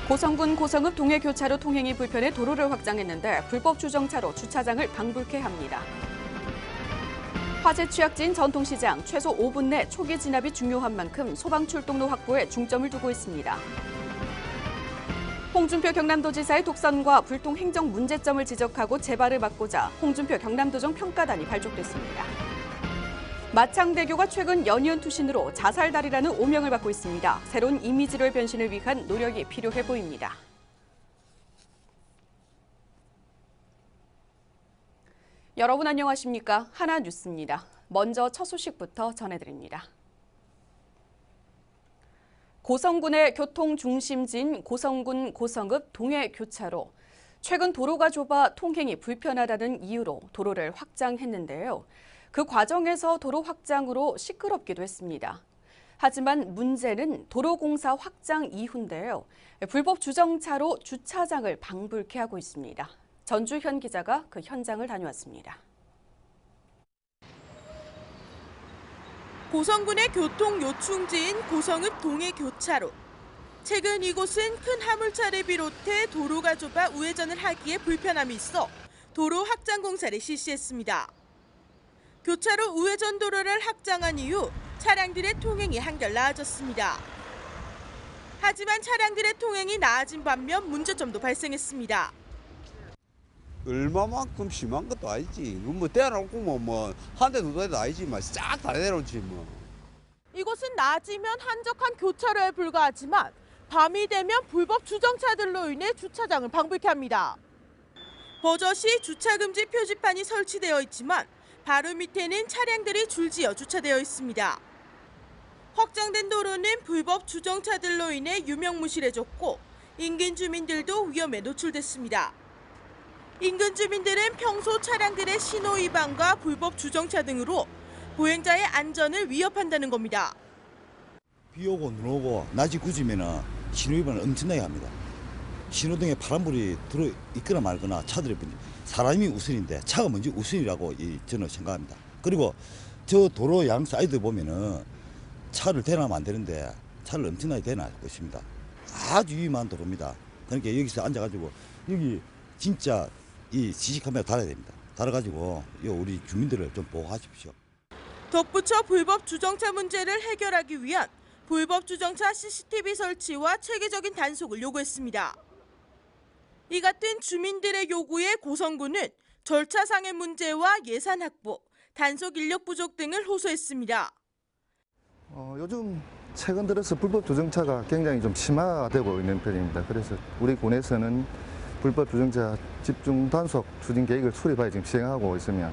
고성군 고성읍 동해교차로 통행이 불편해 도로를 확장했는데 불법 주정차로 주차장을 방불케 합니다. 화재 취약지인 전통시장, 최소 5분 내 초기 진압이 중요한 만큼 소방 출동로 확보에 중점을 두고 있습니다. 홍준표 경남도지사의 독선과 불통 행정 문제점을 지적하고 재발을 막고자 홍준표 경남도정 평가단이 발족됐습니다. 마창대교가 최근 연이은 투신으로 자살다리라는 오명을 받고 있습니다. 새로운 이미지로의 변신을 위한 노력이 필요해 보입니다. 여러분 안녕하십니까? 하나뉴스입니다. 먼저 첫 소식부터 전해드립니다. 고성군의 교통 중심지인 고성군 고성읍 동해교차로 최근 도로가 좁아 통행이 불편하다는 이유로 도로를 확장했는데요. 그 과정에서 도로 확장으로 시끄럽기도 했습니다. 하지만 문제는 도로공사 확장 이후인데요. 불법 주정차로 주차장을 방불케 하고 있습니다. 전주현 기자가 그 현장을 다녀왔습니다. 고성군의 교통 요충지인 고성읍 동해교차로. 최근 이곳은 큰 화물차를 비롯해 도로가 좁아 우회전을 하기에 불편함이 있어 도로 확장 공사를 실시했습니다. 교차로 우회전 도로를 확장한 이후 차량들의 통행이 한결 나아졌습니다. 하지만 차량들의 통행이 나아진 반면 문제점도 발생했습니다. 얼마만큼 심한 것도 아니지. 뭐 떼어놓고 한 대 두 대도 아니지. 싹 다 내려놓지 뭐. 이곳은 낮이면 한적한 교차로에 불과하지만 밤이 되면 불법 주정차들로 인해 주차장을 방불케 합니다. 버젓이 주차금지 표지판이 설치되어 있지만 바로 밑에는 차량들이 줄지어 주차되어 있습니다. 확장된 도로는 불법 주정차들로 인해 유명무실해졌고 인근 주민들도 위험에 노출됐습니다. 인근 주민들은 평소 차량들의 신호 위반과 불법 주정차 등으로 보행자의 안전을 위협한다는 겁니다. 비 오고 눈 오고 낮이 굳으면 신호 위반을 엄청나게 합니다. 신호등에 파란불이 들어 있거나 말거나 차들이 사람이 우선인데 차가 먼저 우선이라고 저는 생각합니다. 그리고 저 도로 양 사이드 보면은 차를 대놔면 안 되는데 차를 엄청나게 대놔고 있습니다. 아주 위험한 도로입니다. 그러니까 여기서 앉아가지고 여기 진짜 이 CC카메라 달아야 됩니다. 달아가지고 우리 주민들을 좀 보호하십시오. 덧붙여 불법 주정차 문제를 해결하기 위한 불법 주정차 CCTV 설치와 체계적인 단속을 요구했습니다. 이 같은 주민들의 요구에 고성군은 절차상의 문제와 예산 확보, 단속 인력 부족 등을 호소했습니다. 요즘 최근 들어서 불법 주정차가 굉장히 좀 심화되고 있는 편입니다. 그래서 우리 군에서는 불법 주정차 집중 단속 추진 계획을 수립하여 지금 시행하고 있으며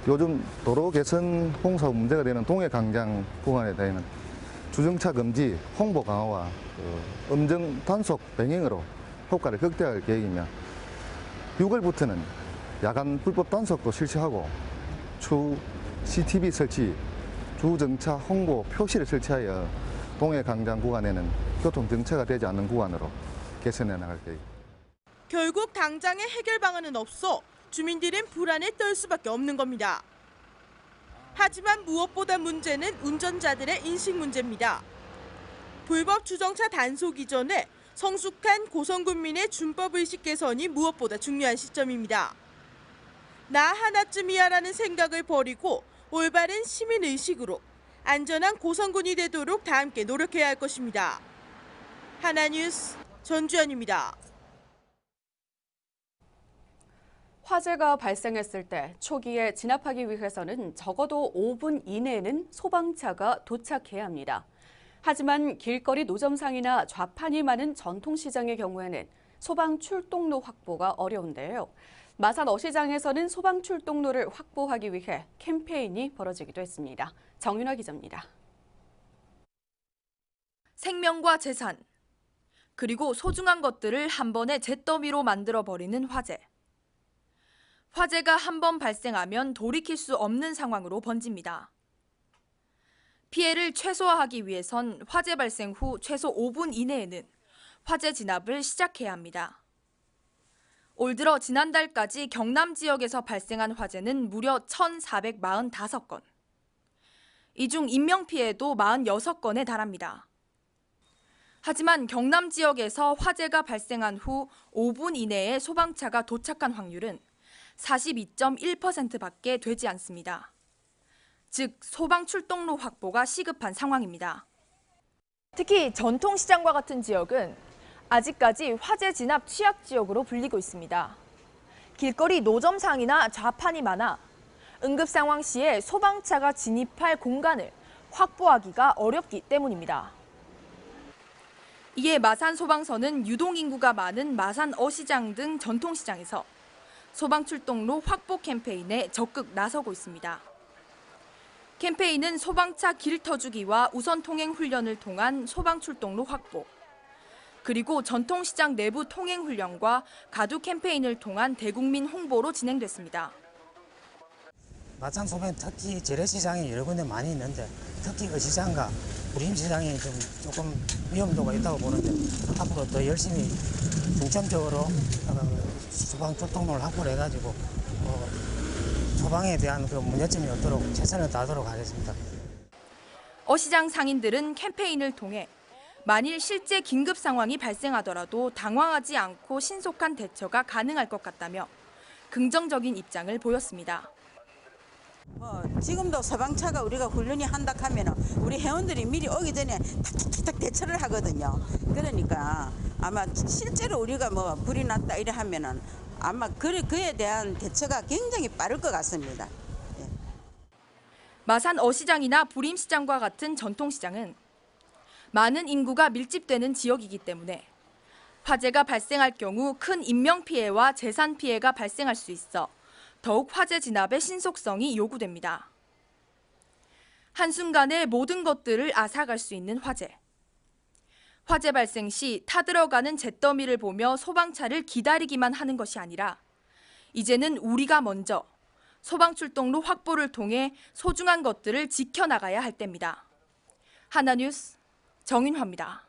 요즘 도로 개선 공사 문제가 되는 동해강장 구간에 대한 주정차 금지, 홍보 강화와 음정 단속 병행으로 효과를 극대화할 계획이며 6월부터는 야간 불법 단속도 실시하고 추 CCTV 설치, 주정차 홍보 표시를 설치하여 동해강장 구간에는 교통 정체가 되지 않는 구간으로 개선해 나갈 계획입니다. 결국 당장의 해결 방안은 없어 주민들은 불안에 떨 수밖에 없는 겁니다. 하지만 무엇보다 문제는 운전자들의 인식 문제입니다. 불법 주정차 단속 이전에 성숙한 고성군민의 준법의식 개선이 무엇보다 중요한 시점입니다. 나 하나쯤이야라는 생각을 버리고 올바른 시민의식으로 안전한 고성군이 되도록 다 함께 노력해야 할 것입니다. 하나뉴스 전주현입니다. 화재가 발생했을 때 초기에 진압하기 위해서는 적어도 5분 이내에는 소방차가 도착해야 합니다. 하지만 길거리 노점상이나 좌판이 많은 전통시장의 경우에는 소방 출동로 확보가 어려운데요. 마산 어시장에서는 소방 출동로를 확보하기 위해 캠페인이 벌어지기도 했습니다. 정윤아 기자입니다. 생명과 재산, 그리고 소중한 것들을 한 번에 잿더미로 만들어버리는 화재. 화재가 한 번 발생하면 돌이킬 수 없는 상황으로 번집니다. 피해를 최소화하기 위해선 화재 발생 후 최소 5분 이내에는 화재 진압을 시작해야 합니다. 올 들어 지난달까지 경남 지역에서 발생한 화재는 무려 1,445건. 이 중 인명피해도 46건에 달합니다. 하지만 경남 지역에서 화재가 발생한 후 5분 이내에 소방차가 도착한 확률은 42.1%밖에 되지 않습니다. 즉, 소방 출동로 확보가 시급한 상황입니다. 특히 전통시장과 같은 지역은 아직까지 화재 진압 취약 지역으로 불리고 있습니다. 길거리 노점상이나 좌판이 많아 응급 상황 시에 소방차가 진입할 공간을 확보하기가 어렵기 때문입니다. 이에 마산 소방서는 유동 인구가 많은 마산 어시장 등 전통시장에서 소방 출동로 확보 캠페인에 적극 나서고 있습니다. 캠페인은 소방차 길 터주기와 우선 통행 훈련을 통한 소방 출동로 확보, 그리고 전통시장 내부 통행 훈련과 가두 캠페인을 통한 대국민 홍보로 진행됐습니다. 마산 소변 특히 재래시장이 여러 군데 많이 있는데 특히 어시장과 부림시장이 좀 조금 위험도가 있다고 보는데 앞으로 더 열심히 중점적으로 소방 출동로를 확보를 해가지고 소방에 대한 그 문제점이 없도록 최선을 다하도록 하겠습니다. 어시장 상인들은 캠페인을 통해 만일 실제 긴급 상황이 발생하더라도 당황하지 않고 신속한 대처가 가능할 것 같다며 긍정적인 입장을 보였습니다. 지금도 소방차가 우리가 훈련이 한다 하면 우리 회원들이 미리 오기 전에 탁탁탁 대처를 하거든요. 그러니까 아마 실제로 우리가 불이 났다 이래 하면은 아마 그에 대한 대처가 굉장히 빠를 것 같습니다. 예. 마산 어시장이나 부림시장과 같은 전통시장은 많은 인구가 밀집되는 지역이기 때문에 화재가 발생할 경우 큰 인명피해와 재산 피해가 발생할 수 있어 더욱 화재 진압의 신속성이 요구됩니다. 한순간에 모든 것들을 앗아갈 수 있는 화재. 화재 발생 시 타들어가는 잿더미를 보며 소방차를 기다리기만 하는 것이 아니라 이제는 우리가 먼저 소방 출동로 확보를 통해 소중한 것들을 지켜나가야 할 때입니다. 하나뉴스 정윤화입니다.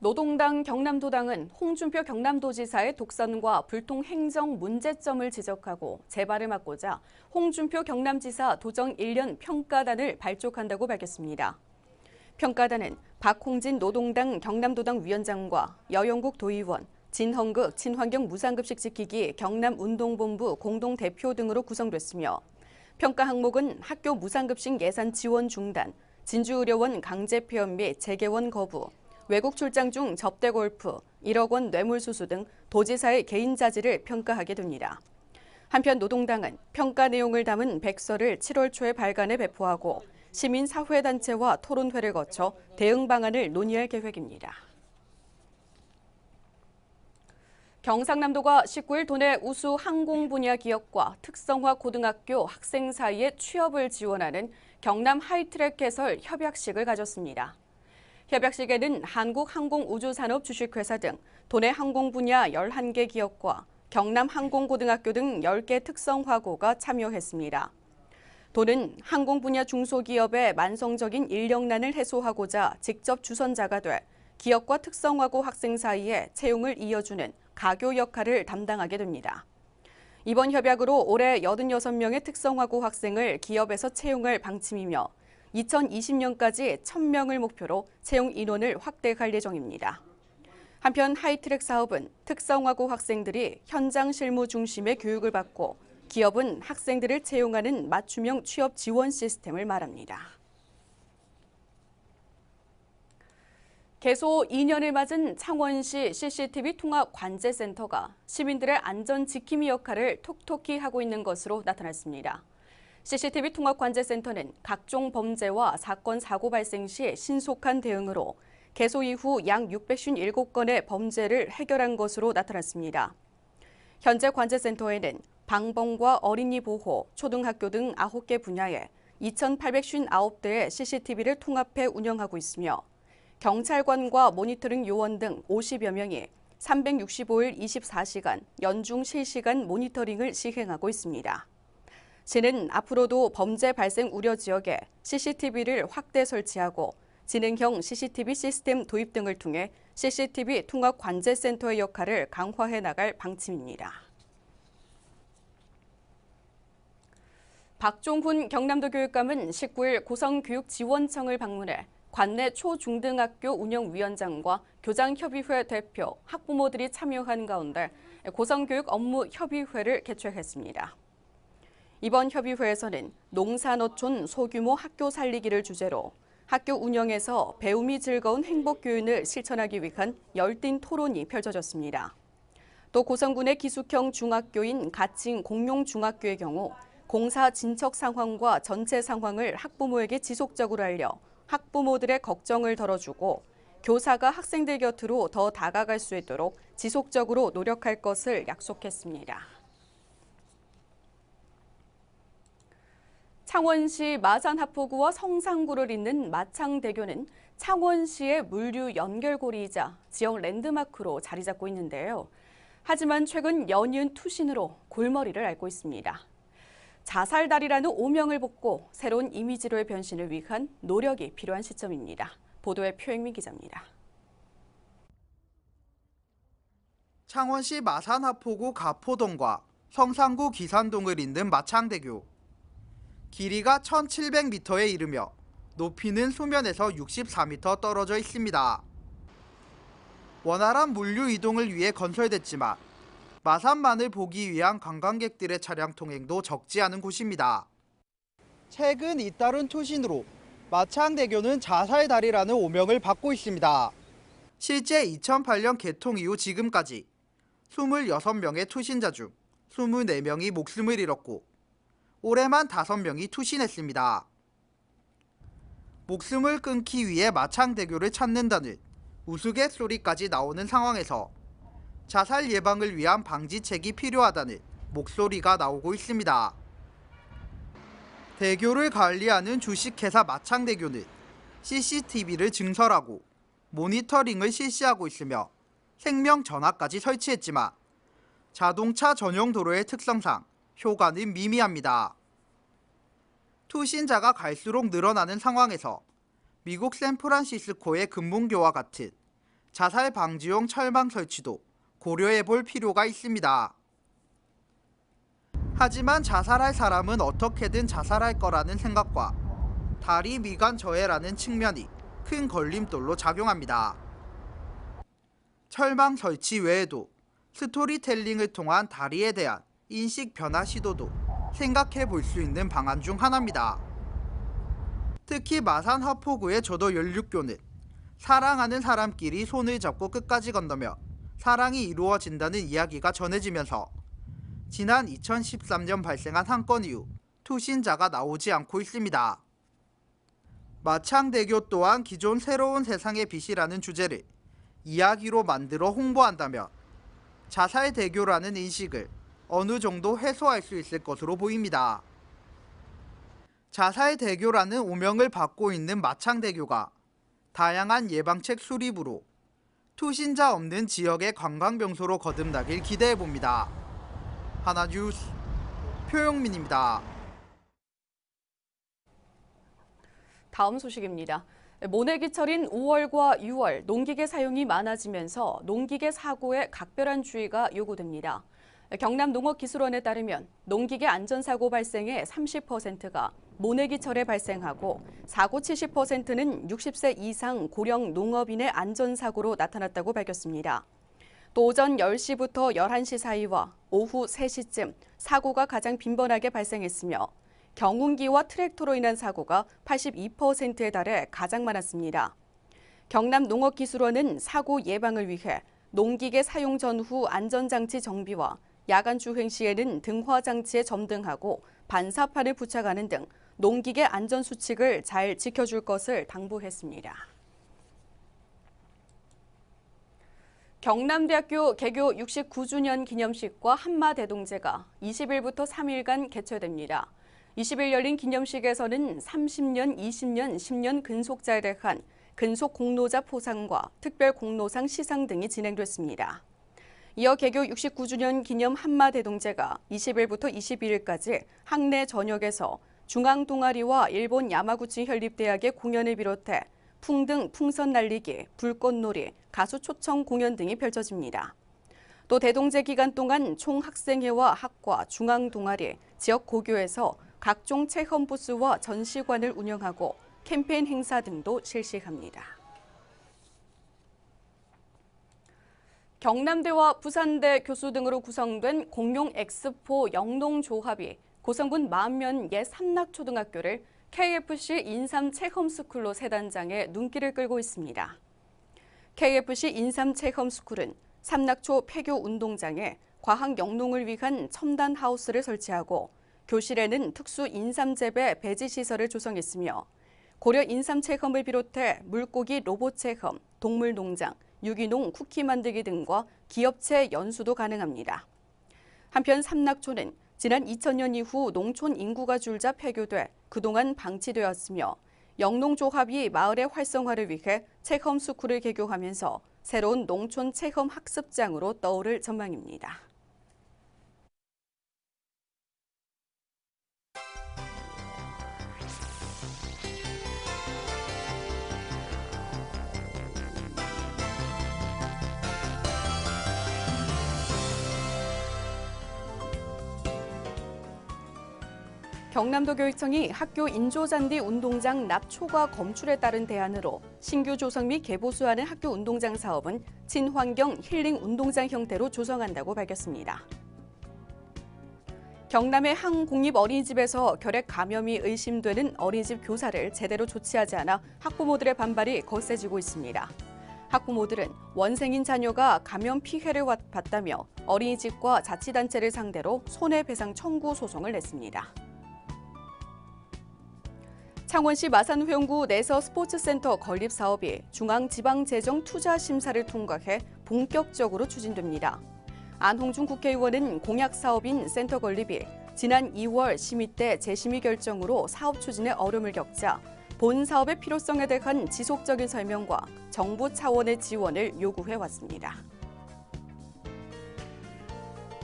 노동당 경남도당은 홍준표 경남도지사의 독선과 불통 행정 문제점을 지적하고 재발을 막고자 홍준표 경남지사 도정 1년 평가단을 발족한다고 밝혔습니다. 평가단은 박홍진 노동당 경남도당 위원장과 여영국 도의원, 진흥극 친환경 무상급식 지키기 경남운동본부 공동대표 등으로 구성됐으며 평가 항목은 학교 무상급식 예산 지원 중단, 진주의료원 강제 폐업 및 재개원 거부, 외국 출장 중 접대 골프, 1억 원 뇌물수수 등 도지사의 개인 자질을 평가하게 됩니다. 한편 노동당은 평가 내용을 담은 백서를 7월 초에 발간해 배포하고 시민사회단체와 토론회를 거쳐 대응 방안을 논의할 계획입니다. 경상남도가 19일 도내 우수 항공 분야 기업과 특성화 고등학교 학생 사이에 취업을 지원하는 경남 하이트랙 개설 협약식을 가졌습니다. 협약식에는 한국항공우주산업 주식회사 등 도내 항공 분야 11개 기업과 경남항공고등학교 등 10개 특성화고가 참여했습니다. 도는 항공 분야 중소기업의 만성적인 인력난을 해소하고자 직접 주선자가 돼 기업과 특성화고 학생 사이에 채용을 이어주는 가교 역할을 담당하게 됩니다. 이번 협약으로 올해 86명의 특성화고 학생을 기업에서 채용할 방침이며 2020년까지 1,000명을 목표로 채용 인원을 확대할 예정입니다. 한편 하이트랙 사업은 특성화고 학생들이 현장 실무 중심의 교육을 받고 기업은 학생들을 채용하는 맞춤형 취업 지원 시스템을 말합니다. 개소 2년을 맞은 창원시 CCTV 통합관제센터가 시민들의 안전 지킴이 역할을 톡톡히 하고 있는 것으로 나타났습니다. CCTV 통합관제센터는 각종 범죄와 사건, 사고 발생 시 신속한 대응으로 개소 이후 약 657건의 범죄를 해결한 것으로 나타났습니다. 현재 관제센터에는 방범과 어린이 보호, 초등학교 등 9개 분야에 2,859대의 CCTV를 통합해 운영하고 있으며 경찰관과 모니터링 요원 등 50여 명이 365일 24시간 연중 실시간 모니터링을 시행하고 있습니다. 시는 앞으로도 범죄 발생 우려 지역에 CCTV를 확대 설치하고 지능형 CCTV 시스템 도입 등을 통해 CCTV 통합관제센터의 역할을 강화해 나갈 방침입니다. 박종훈 경남도 교육감은 19일 고성교육지원청을 방문해 관내 초중등학교 운영위원장과 교장협의회 대표, 학부모들이 참여한 가운데 고성교육 업무 협의회를 개최했습니다. 이번 협의회에서는 농산어촌 소규모 학교 살리기를 주제로 학교 운영에서 배움이 즐거운 행복교육을 실천하기 위한 열띤 토론이 펼쳐졌습니다. 또 고성군의 기숙형 중학교인 가칭 공룡중학교의 경우 공사 진척 상황과 전체 상황을 학부모에게 지속적으로 알려 학부모들의 걱정을 덜어주고 교사가 학생들 곁으로 더 다가갈 수 있도록 지속적으로 노력할 것을 약속했습니다. 창원시 마산하포구와 성산구를 잇는 마창대교는 창원시의 물류 연결고리이자 지역 랜드마크로 자리 잡고 있는데요. 하지만 최근 연이은 투신으로 골머리를 앓고 있습니다. 자살다리라는 오명을 벗고 새로운 이미지로의 변신을 위한 노력이 필요한 시점입니다. 보도에 표영민 기자입니다. 창원시 마산하포구 가포동과 성산구 기산동을 잇는 마창대교. 길이가 1,700m에 이르며 높이는 수면에서 64m 떨어져 있습니다. 원활한 물류 이동을 위해 건설됐지만 마산만을 보기 위한 관광객들의 차량 통행도 적지 않은 곳입니다. 최근 잇따른 투신으로 마창대교는 자살다리라는 오명을 받고 있습니다. 실제 2008년 개통 이후 지금까지 26명의 투신자 중 24명이 목숨을 잃었고 올해만 5명이 투신했습니다. 목숨을 끊기 위해 마창대교를 찾는다는 우스갯소리까지 나오는 상황에서 자살 예방을 위한 방지책이 필요하다는 목소리가 나오고 있습니다. 대교를 관리하는 주식회사 마창대교는 CCTV를 증설하고 모니터링을 실시하고 있으며 생명 전화까지 설치했지만 자동차 전용 도로의 특성상 효과는 미미합니다. 투신자가 갈수록 늘어나는 상황에서 미국 샌프란시스코의 금문교와 같은 자살 방지용 철망 설치도 고려해 볼 필요가 있습니다. 하지만 자살할 사람은 어떻게든 자살할 거라는 생각과 다리 미관 저해라는 측면이 큰 걸림돌로 작용합니다. 철망 설치 외에도 스토리텔링을 통한 다리에 대한 인식 변화 시도도 생각해 볼 수 있는 방안 중 하나입니다. 특히 마산 하포구의 저도 연륙교는 사랑하는 사람끼리 손을 잡고 끝까지 건너며 사랑이 이루어진다는 이야기가 전해지면서 지난 2013년 발생한 한 건 이후 투신자가 나오지 않고 있습니다. 마창대교 또한 기존 새로운 세상의 빛이라는 주제를 이야기로 만들어 홍보한다면 자살대교라는 인식을 어느 정도 해소할 수 있을 것으로 보입니다. 자살대교라는 오명을 받고 있는 마창대교가 다양한 예방책 수립으로 투신자 없는 지역의 관광명소로 거듭나길 기대해봅니다. 하나뉴스 표영민입니다. 다음 소식입니다. 모내기철인 5월과 6월 농기계 사용이 많아지면서 농기계 사고에 각별한 주의가 요구됩니다. 경남농업기술원에 따르면 농기계 안전사고 발생의 30%가 모내기철에 발생하고 사고 70%는 60세 이상 고령 농업인의 안전사고로 나타났다고 밝혔습니다. 또 오전 10시부터 11시 사이와 오후 3시쯤 사고가 가장 빈번하게 발생했으며 경운기와 트랙터로 인한 사고가 82%에 달해 가장 많았습니다. 경남농업기술원은 사고 예방을 위해 농기계 사용 전후 안전장치 정비와 야간 주행 시에는 등화장치에 점등하고 반사판을 부착하는 등 농기계 안전수칙을 잘 지켜줄 것을 당부했습니다. 경남대학교 개교 69주년 기념식과 한마대동제가 20일부터 3일간 개최됩니다. 20일 열린 기념식에서는 30년, 20년, 10년 근속자에 대한 근속공로자 포상과 특별공로상 시상 등이 진행됐습니다. 이어 개교 69주년 기념 한마대동제가 20일부터 22일까지 학내 전역에서 중앙동아리와 일본 야마구치 현립대학의 공연을 비롯해 풍등, 풍선 날리기, 불꽃놀이, 가수 초청 공연 등이 펼쳐집니다. 또 대동제 기간 동안 총학생회와 학과, 중앙동아리, 지역 고교에서 각종 체험 부스와 전시관을 운영하고 캠페인 행사 등도 실시합니다. 경남대와 부산대 교수 등으로 구성된 공룡 엑스포 영농조합이 고성군 만면 옛 삼락초등학교를 KFC 인삼 체험스쿨로 새 단장에 눈길을 끌고 있습니다. KFC 인삼 체험스쿨은 삼락초 폐교 운동장에 과학 영농을 위한 첨단 하우스를 설치하고 교실에는 특수 인삼 재배 배지 시설을 조성했으며 고려 인삼 체험을 비롯해 물고기 로봇 체험, 동물 농장, 유기농 쿠키 만들기 등과 기업체 연수도 가능합니다. 한편 삼락초는 지난 2000년 이후 농촌 인구가 줄자 폐교돼 그동안 방치되었으며 영농조합이 마을의 활성화를 위해 체험 스쿨을 개교하면서 새로운 농촌 체험 학습장으로 떠오를 전망입니다. 경남도 교육청이 학교 인조잔디 운동장 납초과 검출에 따른 대안으로 신규 조성 및 개보수하는 학교 운동장 사업은 친환경 힐링 운동장 형태로 조성한다고 밝혔습니다. 경남의 한 공립 어린이집에서 결핵 감염이 의심되는 어린이집 교사를 제대로 조치하지 않아 학부모들의 반발이 거세지고 있습니다. 학부모들은 원생인 자녀가 감염 피해를 봤다며 어린이집과 자치단체를 상대로 손해배상 청구 소송을 냈습니다. 창원시 마산회원구 내서 스포츠센터 건립 사업이 중앙지방재정투자심사를 통과해 본격적으로 추진됩니다. 안홍준 국회의원은 공약 사업인 센터 건립이 지난 2월 심의 때 재심의 결정으로 사업 추진에 어려움을 겪자 본 사업의 필요성에 대한 지속적인 설명과 정부 차원의 지원을 요구해왔습니다.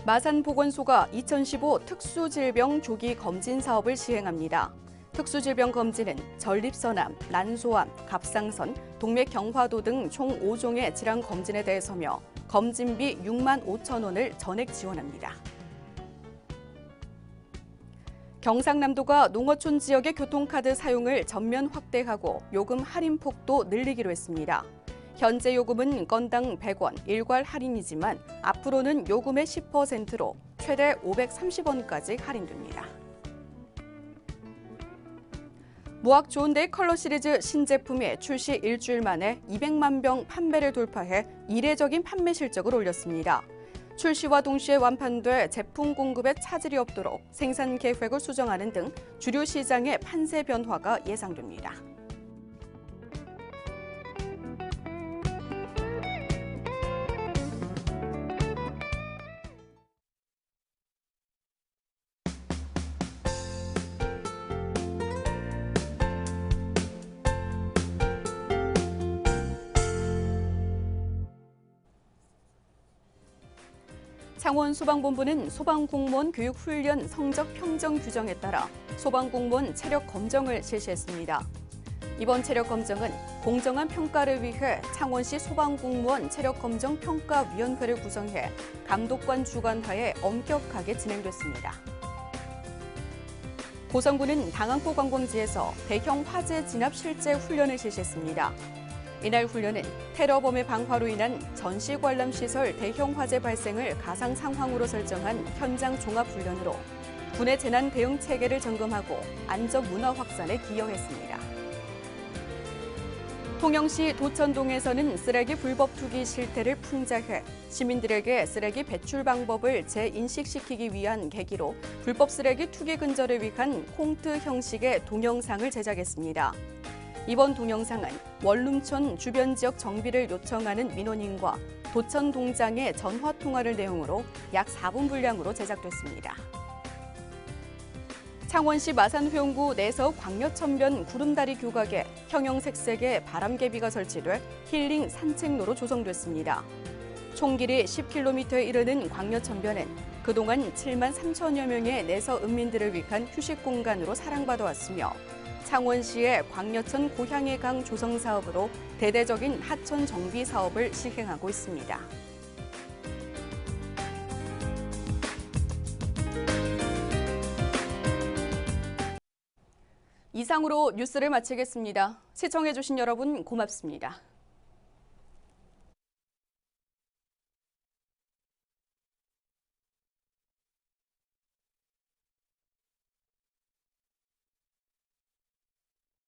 마산보건소가 2015 특수질병 조기 검진 사업을 시행합니다. 특수질병 검진은 전립선암, 난소암, 갑상선, 동맥경화도 등 총 5종의 질환 검진에 대해서며 검진비 6만 5천 원을 전액 지원합니다. 경상남도가 농어촌 지역의 교통카드 사용을 전면 확대하고 요금 할인폭도 늘리기로 했습니다. 현재 요금은 건당 100원 일괄 할인이지만 앞으로는 요금의 10%로 최대 530원까지 할인됩니다. 무학 좋은데이 컬러 시리즈 신제품이 출시 일주일 만에 200만 병 판매를 돌파해 이례적인 판매 실적을 올렸습니다. 출시와 동시에 완판돼 제품 공급에 차질이 없도록 생산 계획을 수정하는 등 주류 시장의 판세 변화가 예상됩니다. 창원 소방본부는 소방공무원 교육훈련 성적 평정 규정에 따라 소방공무원 체력 검정을 실시했습니다. 이번 체력 검정은 공정한 평가를 위해 창원시 소방공무원 체력검정평가위원회를 구성해 감독관 주관하에 엄격하게 진행됐습니다. 고성군은 당항포 관광지에서 대형 화재 진압 실제 훈련을 실시했습니다. 이날 훈련은 테러범의 방화로 인한 전시 관람 시설 대형 화재 발생을 가상 상황으로 설정한 현장 종합 훈련으로 군의 재난 대응 체계를 점검하고 안전 문화 확산에 기여했습니다. 통영시 도천동에서는 쓰레기 불법 투기 실태를 풍자해 시민들에게 쓰레기 배출 방법을 재인식시키기 위한 계기로 불법 쓰레기 투기 근절을 위한 콩트 형식의 동영상을 제작했습니다. 이번 동영상은 원룸촌 주변 지역 정비를 요청하는 민원인과 도천 동장의 전화 통화를 내용으로 약 4분 분량으로 제작됐습니다. 창원시 마산회원구 내서 광려천변 구름다리 교각에 형형색색의 바람개비가 설치돼 힐링 산책로로 조성됐습니다. 총 길이 10km에 이르는 광려천변은 그동안 7만 3천여 명의 내서 은민들을 위한 휴식 공간으로 사랑받아왔으며 창원시의 광려천 고향의 강 조성 사업으로 대대적인 하천 정비 사업을 시행하고 있습니다. 이상으로 뉴스를 마치겠습니다. 시청해주신 여러분 고맙습니다.